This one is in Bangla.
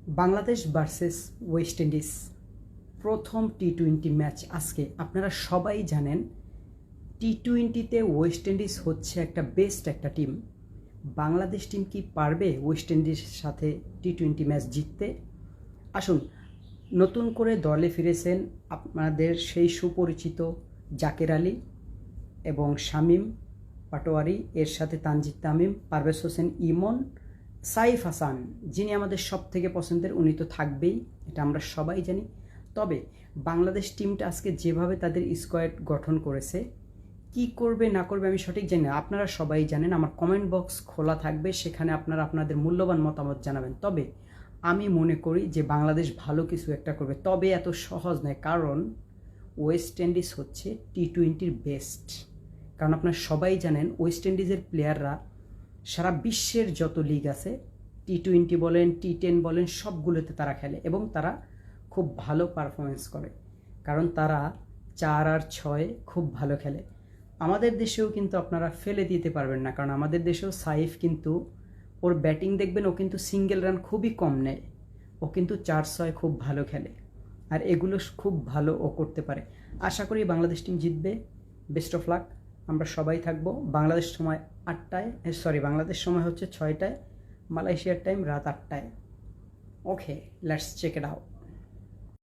বাংলাদেশ ভার্সেস ওয়েস্ট ইন্ডিজ প্রথম টি-20 ম্যাচ আজকে। আপনারা সবাই জানেন টি-20তে ওয়েস্ট ইন্ডিজ হচ্ছে বেস্ট একটা টিম। বাংলাদেশ টিম কি পারবে ওয়েস্ট ইন্ডিজের সাথে টি-20 ম্যাচ জিততে? আসুন, নতুন করে দলে ফিরেছেন আপনাদের সেই সুপরিচিত জাকের আলী এবং শামীম পাটোয়ারি, এর সাথে তানজিদ তামিম, পারভেজ হোসেন ইমন, সাইফ হাসান, যিনি আমাদের সব থেকে পছন্দের, উনি তো থাকবেই, এটা আমরা সবাই জানি। তবে বাংলাদেশ টিমটা আজকে যেভাবে তাদের স্কোয়াড গঠন করেছে, কি করবে না করবে আমি সঠিক জানি না। আপনারা সবাই জানেন, আমার কমেন্ট বক্স খোলা থাকবে, সেখানে আপনারা আপনাদের মূল্যবান মতামত জানাবেন। তবে আমি মনে করি যে বাংলাদেশ ভালো কিছু একটা করবে, তবে এত সহজ নয়, কারণ ওয়েস্ট ইন্ডিজ হচ্ছে টি-20-র বেস্ট। কারণ আপনারা সবাই জানেন ওয়েস্ট ইন্ডিজের প্লেয়াররা সারা বিশ্বের যত লিগ আছে, টি-20 বলেন, টি-10 বলেন, সবগুলোতে তারা খেলে এবং তারা খুব ভালো পারফরমেন্স করে, কারণ তারা 4 আর 6 খুব ভালো খেলে। আমাদের দেশেও কিন্তু আপনারা ফেলে দিতে পারবেন না, কারণ আমাদের দেশেও সাইফ কিন্তু ওর ব্যাটিং দেখবেন, ও কিন্তু সিঙ্গেল রান খুবই কম নেয়, ও কিন্তু 4-6 খুব ভালো খেলে, আর এগুলো খুব ভালো ও করতে পারে। আশা করি বাংলাদেশ টিম জিতবে। Best of luck. আমরা সবাই থাকবো। বাংলাদেশ সময় 8টায়, বাংলাদেশ সময় হচ্ছে 6টায়, মালয়েশিয়ার টাইম রাত 8টায়। ওকে, লেটস চেক ইট আউট।